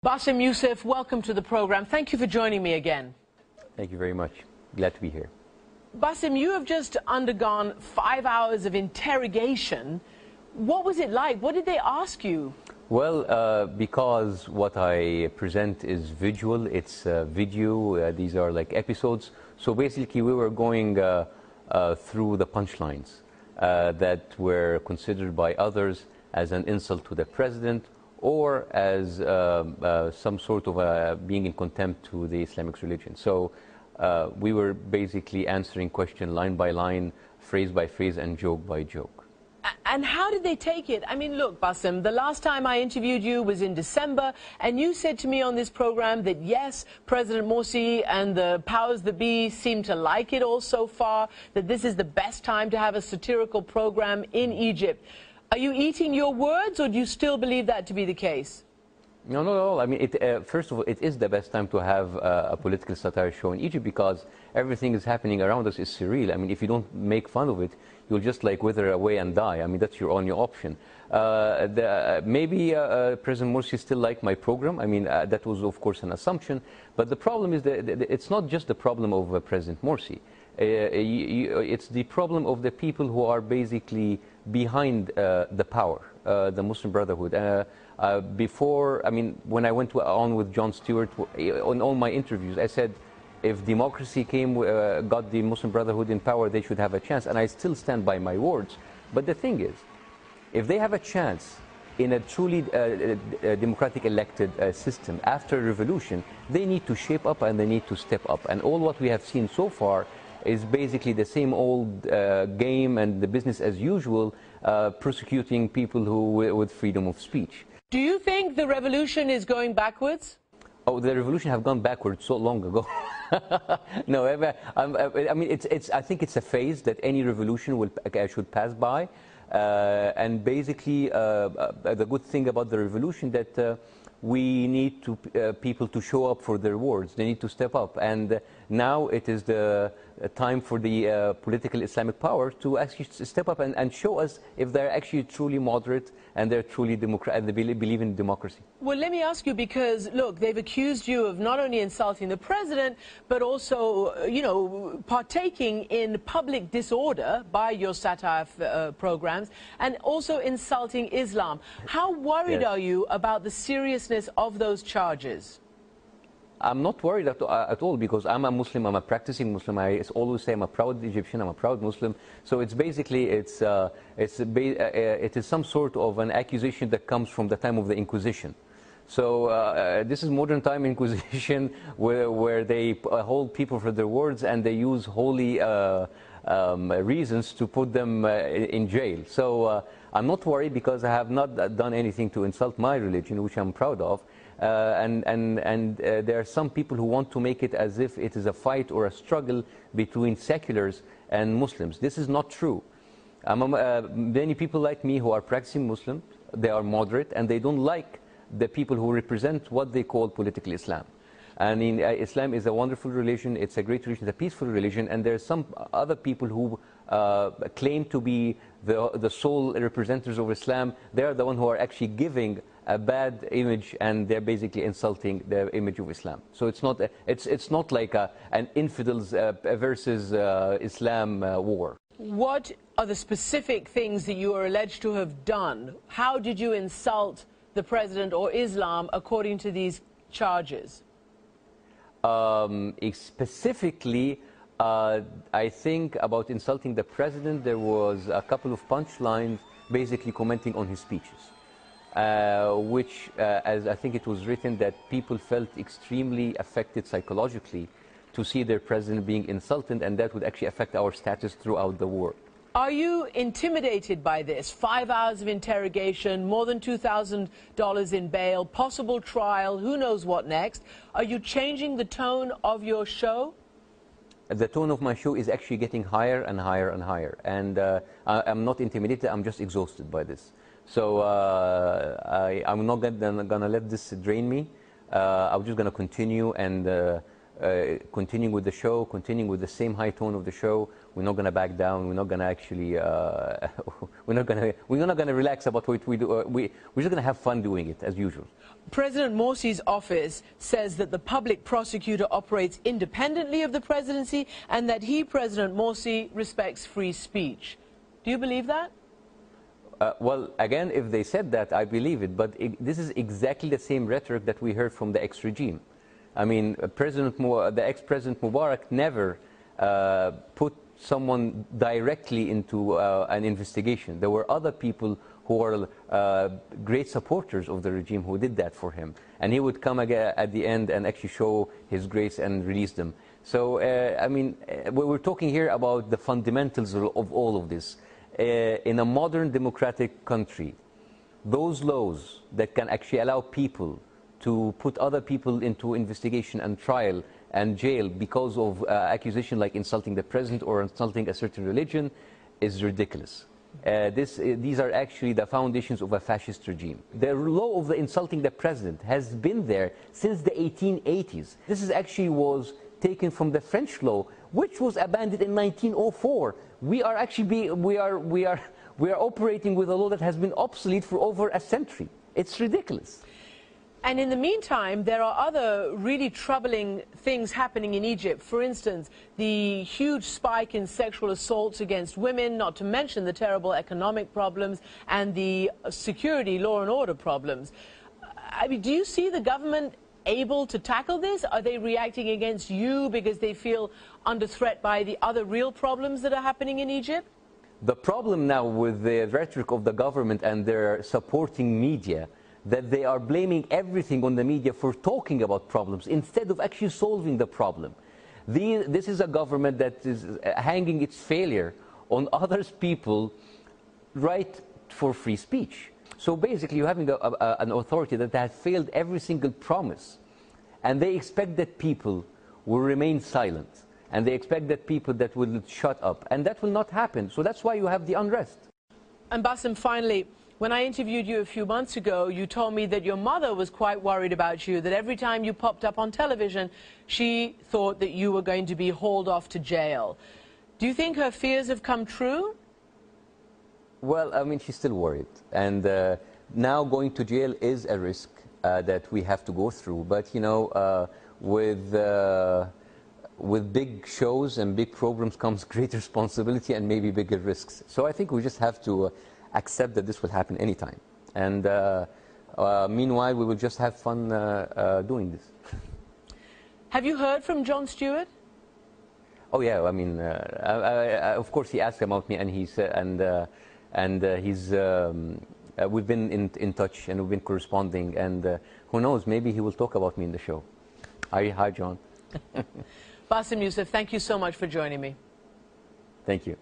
Bassem, Youssef, welcome to the program. Thank you for joining me again. Thank you very much. Glad to be here. Bassem, you have just undergone 5 hours of interrogation. What was it like? What did they ask you? Well, because what I present is visual, it's video, these are like episodes. So basically we were going through the punchlines that were considered by others as an insult to the president, or as some sort of being in contempt to the Islamic religion. So we were basically answering question line by line, phrase by phrase, and joke by joke. And how did they take it? I mean, look, Bassem, the last time I interviewed you was in December, and you said to me on this program that, yes, President Morsi and the powers that be seem to like it all so far, that this is the best time to have a satirical program in Egypt. Are you eating your words, or do you still believe that to be the case? No, not at all. I mean, first of all, it is the best time to have a political satire show in Egypt because everything is happening around us is surreal. I mean, if you don't make fun of it, you'll just like wither away and die. I mean, that's your only option. Maybe President Morsi still liked my program. I mean, that was, of course, an assumption. But the problem is that it's not just the problem of President Morsi. It's the problem of the people who are basically behind the power, the Muslim Brotherhood. Before, I mean, when I went on with Jon Stewart, on all my interviews, I said, if democracy got the Muslim Brotherhood in power, they should have a chance. And I still stand by my words. But the thing is, if they have a chance in a truly democratic elected system after a revolution, they need to shape up and they need to step up. And all what we have seen so far is basically the same old game and the business as usual, prosecuting people who with freedom of speech. Do you think the revolution is going backwards? Oh, the revolution have gone backwards so long ago. No, I mean, I think it's a phase that any revolution should pass by. And basically, the good thing about the revolution that we need people to show up for their words. They need to step up. And now it is the time for the political Islamic power to actually step up and show us if they're actually truly moderate and they're truly democratic and they believe in democracy. Well, let me ask you, because, look, they've accused you of not only insulting the president, but also, you know, partaking in public disorder by your satire programs, and also insulting Islam. How worried are you about the seriousness of those charges? I'm not worried at all because I'm a Muslim, I'm a practicing Muslim. I always say I'm a proud Egyptian, I'm a proud Muslim. So it's basically, it is some sort of an accusation that comes from the time of the Inquisition. So this is modern time Inquisition where they hold people for their words and they use holy reasons to put them in jail. So I'm not worried because I have not done anything to insult my religion, which I'm proud of. There are some people who want to make it as if it is a fight or a struggle between seculars and Muslims. This is not true. Many people like me who are practicing Muslims, they are moderate and they don't like the people who represent what they call political Islam. I mean, Islam is a wonderful religion, it's a great religion, it's a peaceful religion, and there are some other people who claim to be the sole representatives of Islam. They're the ones who are actually giving a bad image, and they're basically insulting the image of Islam. So it's not like an infidels versus Islam war. What are the specific things that you are alleged to have done? How did you insult the president or Islam according to these charges? Specifically, I think about insulting the president, there was a couple of punchlines basically commenting on his speeches, which, as I think it was written, that people felt extremely affected psychologically to see their president being insulted, and that would actually affect our status throughout the world. Are you intimidated by this? 5 hours of interrogation, more than $2,000 in bail, possible trial, who knows what next? Are you changing the tone of your show? The tone of my show is actually getting higher and higher and higher. And I'm not intimidated, I'm just exhausted by this. So I'm not going to let this drain me. I'm just going to continue and continuing with the show, continuing with the same high tone of the show. We're not going to back down. We're not going to actually, we're not going to relax about what we do. We're just going to have fun doing it as usual. President Morsi's office says that the public prosecutor operates independently of the presidency and that he, President Morsi, respects free speech. Do you believe that? Well, again, if they said that, I believe it. But this is exactly the same rhetoric that we heard from the ex-regime. I mean, the ex-President Mubarak never put someone directly into an investigation. There were other people who are great supporters of the regime who did that for him. And he would come again at the end and actually show his grace and release them. So, I mean, we're talking here about the fundamentals of all of this. In a modern democratic country, those laws that can actually allow people to put other people into investigation and trial and jail because of accusation like insulting the president or insulting a certain religion is ridiculous. These are actually the foundations of a fascist regime. The law of the insulting the president has been there since the 1880s. This was taken from the French law, which was abandoned in 1904. We are actually we are operating with a law that has been obsolete for over a century. It's ridiculous. And in the meantime, there are other really troubling things happening in Egypt. For instance, the huge spike in sexual assaults against women, not to mention the terrible economic problems and the security, law and order problems. I mean, do you see the government able to tackle this? Are they reacting against you because they feel under threat by the other real problems that are happening in Egypt? The problem now with the rhetoric of the government and their supporting media, that they are blaming everything on the media for talking about problems instead of actually solving the problem. This is a government that is hanging its failure on other people right for free speech. So basically you're having an authority that has failed every single promise, and they expect that people will remain silent, and they expect that people that will shut up, and that will not happen. So that's why you have the unrest. And Bassem, finally, when I interviewed you a few months ago, you told me that your mother was quite worried about you, that every time you popped up on television, she thought that you were going to be hauled off to jail. Do you think her fears have come true? Well, I mean, she's still worried. And now going to jail is a risk that we have to go through. But, you know, with big shows and big programs comes great responsibility and maybe bigger risks. So I think we just have to accept that this will happen anytime. And meanwhile, we will just have fun doing this. Have you heard from Jon Stewart? Oh yeah, I mean, of course he asked about me, and he said, we've been in touch and we've been corresponding, and who knows, maybe he will talk about me in the show. Hi, John. Bassem Youssef, thank you so much for joining me. Thank you.